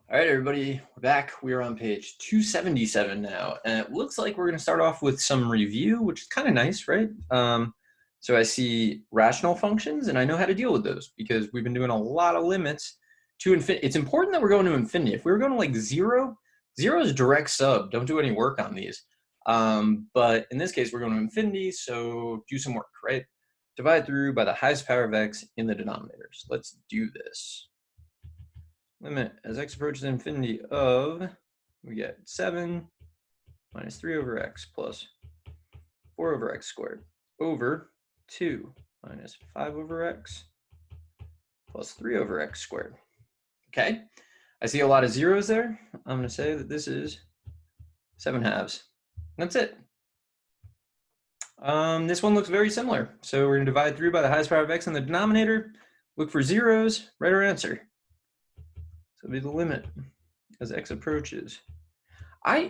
All right, everybody, we're back. We are on page 277 now, and it looks like we're going to start off with some review, which is kind of nice, right? So I see rational functions, and I know how to deal with those because we've been doing a lot of limits to infinity. It's important that we're going to infinity. If we were going to like zero, zero is direct sub. Don't do any work on these. But in this case, we're going to infinity, so do some work, right? Divide through by the highest power of x in the denominators. Let's do this. Limit as x approaches infinity of, we get 7 minus 3 over x plus 4 over x squared over 2 minus 5 over x plus 3 over x squared. Okay, I see a lot of zeros there. I'm going to say that this is 7/2. That's it. This one looks very similar. So we're going to divide through by the highest power of x in the denominator, look for zeros, write our answer. So it'll be the limit as x approaches.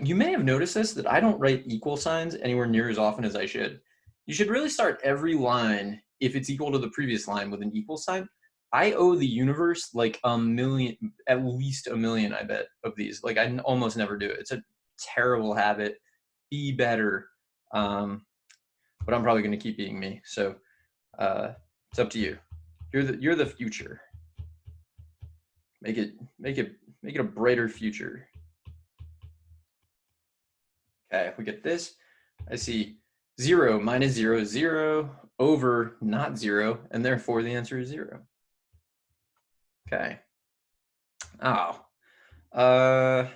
You may have noticed this, that I don't write equal signs anywhere near as often as I should. You should really start every line, if it's equal to the previous line, with an equal sign. I owe the universe like a million, at least a million, I bet, of these. Like I almost never do it. It's a terrible habit. Be better. But I'm probably going to keep being me. So it's up to you. You're the future. Make it a brighter future. Okay, we get this. I see 0 minus 0 is 0 over not 0, and therefore the answer is 0. Okay. Oh. I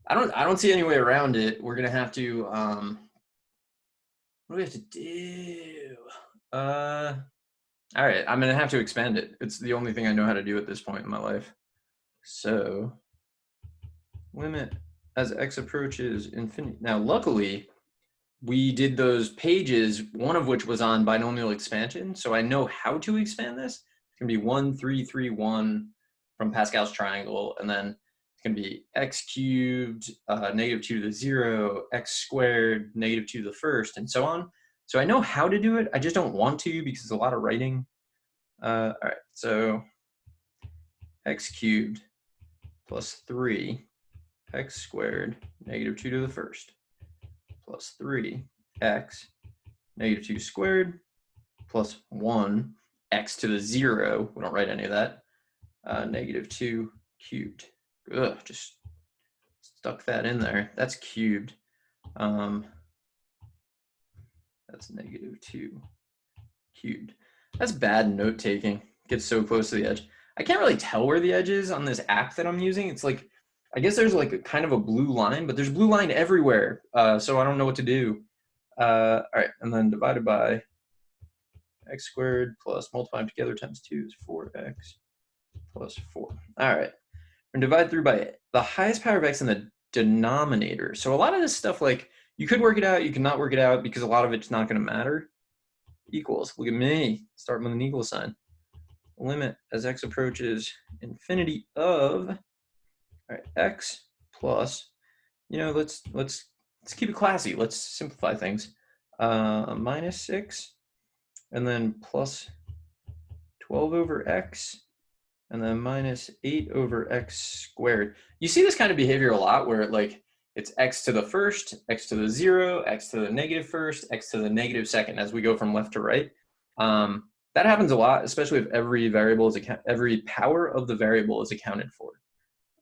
don't see any way around it. We're gonna have to what do we have to do? All right, I'm gonna have to expand it. It's the only thing I know how to do at this point in my life. So limit as x approaches infinity. Now, luckily, we did those pages, one of which was on binomial expansion, so I know how to expand this. It's going to be 1, 3, 3, 1 from Pascal's triangle, and then it's going to be x cubed, negative 2 to the 0, x squared, negative 2 to the first, and so on. So I know how to do it. I just don't want to because it's a lot of writing. All right, so x cubed plus 3 x squared, negative 2 to the first, plus 3x, negative 2 squared, plus 1, x to the 0, we don't write any of that, negative 2 cubed. Ugh, just stuck that in there. That's cubed. That's negative 2 cubed. That's bad note taking. Gets so close to the edge. I can't really tell where the edge is on this app that I'm using. It's like, I guess there's like a kind of a blue line, but there's blue line everywhere. So I don't know what to do. All right, and then divided by x squared plus multiplying together times 2 is 4x plus 4. All right, we're gonna divide through by the highest power of x in the denominator. So a lot of this stuff, like you could work it out, you can not work it out because a lot of it's not gonna matter. Equals, look at me, starting with an equal sign. Limit as x approaches infinity of, all right, x plus, let's keep it classy. Let's simplify things. Minus 6, and then plus 12 over x, and then minus 8 over x squared. You see this kind of behavior a lot where it's x to the first, x to the 0, x to the negative first, x to the negative second as we go from left to right. That happens a lot, especially if every power of the variable is accounted for.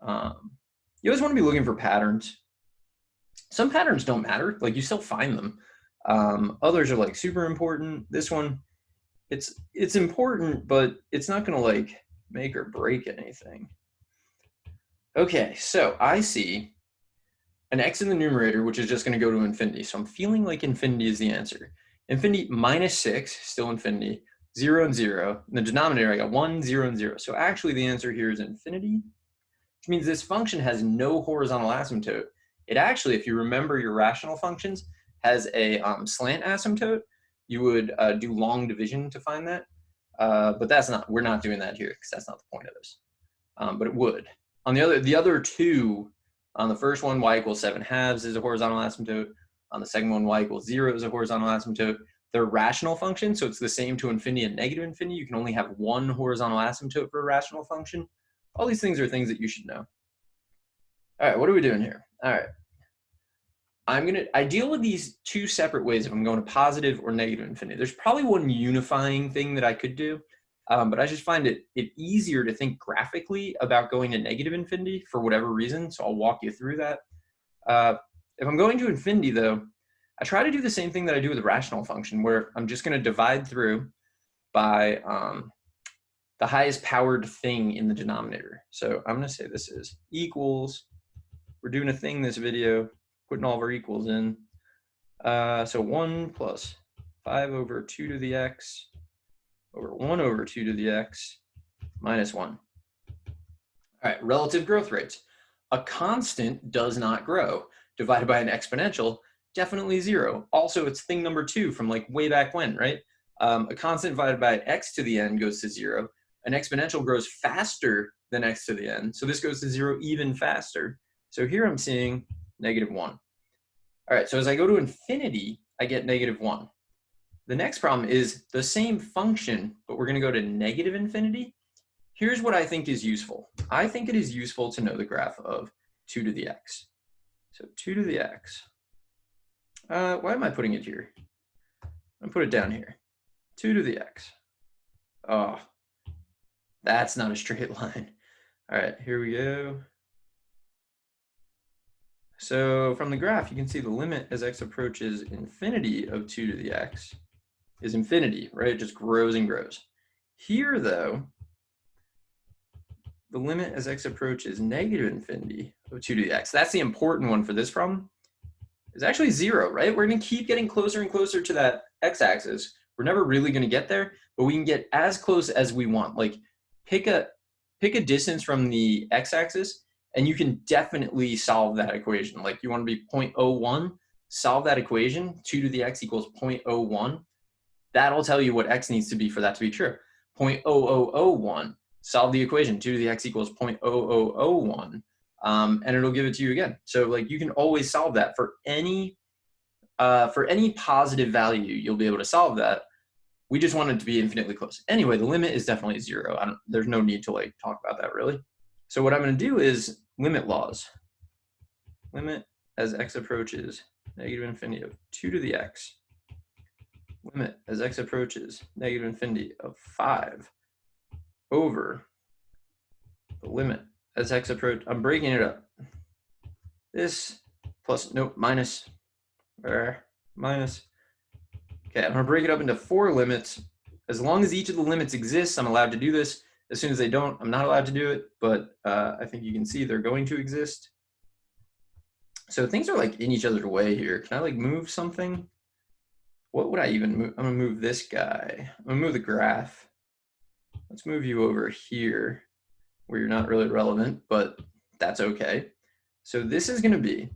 You always want to be looking for patterns. Some patterns don't matter, like you still find them. Others are like super important. This one, it's important, but it's not going to like make or break anything. Okay, so I see an x in the numerator, which is just going to go to infinity. So I'm feeling like infinity is the answer. Infinity minus 6, still infinity. 0 and 0. In the denominator, I got 1, 0, and 0. So actually the answer here is infinity, which means this function has no horizontal asymptote. It actually, if you remember your rational functions, has a slant asymptote. You would do long division to find that. But we're not doing that here because that's not the point of this. But it would. On the other two, on the first one, y equals 7/2 is a horizontal asymptote. On the second one, y equals 0 is a horizontal asymptote. They're rational functions, so it's the same to infinity and negative infinity. You can only have one horizontal asymptote for a rational function. All these things are things that you should know. All right, what are we doing here? All right. I deal with these two separate ways if I'm going to positive or negative infinity. There's probably one unifying thing that I could do, but I just find it easier to think graphically about going to negative infinity for whatever reason, so I'll walk you through that. If I'm going to infinity, though, I try to do the same thing that I do with a rational function, where I'm just going to divide through by the highest powered thing in the denominator. So I'm going to say this is equals, we're doing a thing this video, putting all of our equals in. So 1 plus 5 over 2 to the x over 1 over 2 to the x minus 1. All right, relative growth rates. A constant does not grow. Divided by an exponential, definitely 0. Also, it's thing number 2 from like way back when, right? A constant divided by x to the n goes to 0. An exponential grows faster than x to the n, so this goes to 0 even faster. So here I'm seeing -1. All right, so as I go to infinity, I get -1. The next problem is the same function, but we're going to go to negative infinity. Here's what I think is useful. I think it is useful to know the graph of 2 to the x. So 2 to the x. Why am I putting it here? I'm going to put it down here. 2 to the x. Oh, that's not a straight line. All right, here we go. So from the graph, you can see the limit as x approaches infinity of 2 to the x is infinity, right? It just grows and grows. Here, though, the limit as x approaches negative infinity of 2 to the x, that's the important one for this problem, is actually 0, right? We're going to keep getting closer and closer to that x-axis. We're never really going to get there, but we can get as close as we want. Like, pick a distance from the x-axis, and you can definitely solve that equation. Like, you want to be 0.01, solve that equation, 2 to the x equals 0.01. That'll tell you what x needs to be for that to be true. 0.0001, solve the equation, 2 to the x equals 0.0001, and it'll give it to you again. So like you can always solve that for any positive value, you'll be able to solve that. We just want it to be infinitely close. Anyway, the limit is definitely 0. There's no need to like talk about that really. So what I'm going to do is limit laws. Limit as x approaches negative infinity of 2 to the x. Limit as x approaches negative infinity of 5 over the limit as x approach. I'm breaking it up. This plus, nope, minus. Okay, I'm going to break it up into 4 limits. As long as each of the limits exists, I'm allowed to do this. As soon as they don't, I'm not allowed to do it, but I think you can see they're going to exist. So things are like in each other's way here. Can I like move something? What would I even move? I'm going to move this guy. I'm going to move the graph. Let's move you over here where you're not really relevant, but that's okay. So this is going to be,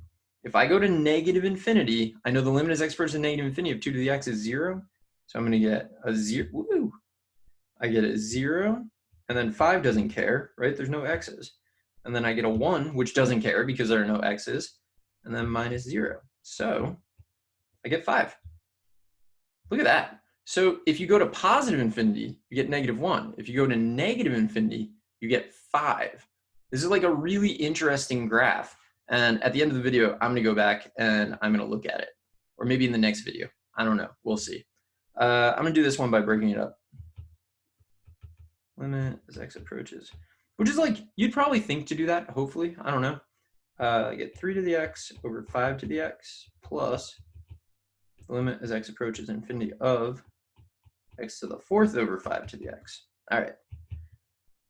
if I go to negative infinity, I know the limit as x approaches negative infinity of 2 to the x is 0. So I'm going to get a 0. Woo! I get a 0, and then 5 doesn't care, right? There's no x's. And then I get a 1, which doesn't care because there are no x's, and then minus 0. So I get 5. Look at that. So if you go to positive infinity, you get -1. If you go to negative infinity, you get 5. This is like a really interesting graph. And at the end of the video, I'm going to go back and I'm going to look at it. Or maybe in the next video. I don't know. We'll see. I'm going to do this one by breaking it up. Limit as x approaches. Which is like, you'd probably think to do that, hopefully. I don't know. I get 3 to the x over 5 to the x plus the limit as x approaches infinity of x to the 4th over 5 to the x. All right.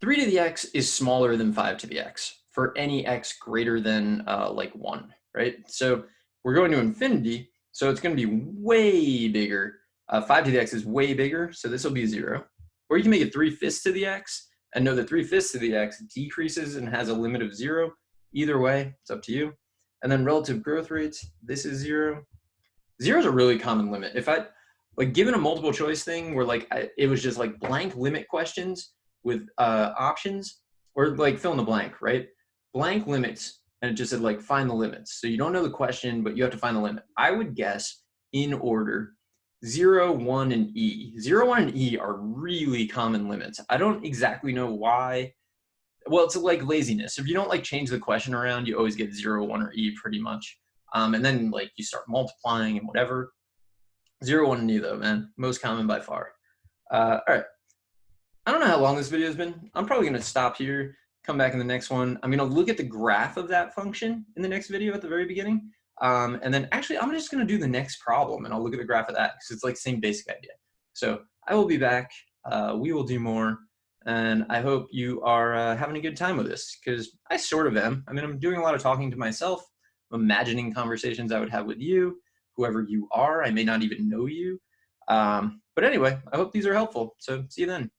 3 to the x is smaller than 5 to the x for any x greater than like 1, right? So we're going to infinity, so it's going to be way bigger. 5 to the x is way bigger, so this will be 0. Or you can make it 3/5 to the x and know that 3/5 to the x decreases and has a limit of 0. Either way, it's up to you. And then relative growth rates, this is 0. 0 is a really common limit. If I, like, given a multiple choice thing where like it was just like blank limit questions with options, or like fill in the blank, right? Blank limits, and it just said like find the limits. So you don't know the question, but you have to find the limit. I would guess in order 0, 1, and e. 0, 1, and e are really common limits. I don't exactly know why well, it's like laziness. If you don't like change the question around, you always get 0, 1, or E pretty much. And then like you start multiplying and whatever. 0, 1, and E though, man. Most common by far. All right. I don't know how long this video has been. I'm probably going to stop here, come back in the next one. I'm going to look at the graph of that function in the next video at the very beginning. And then actually, I'm just going to do the next problem, and I'll look at the graph of that because it's like the same basic idea. So I will be back. We will do more. And I hope you are having a good time with this, because I sort of am. I mean, I'm doing a lot of talking to myself. I'm imagining conversations I would have with you, whoever you are. I may not even know you. But anyway, I hope these are helpful. So see you then.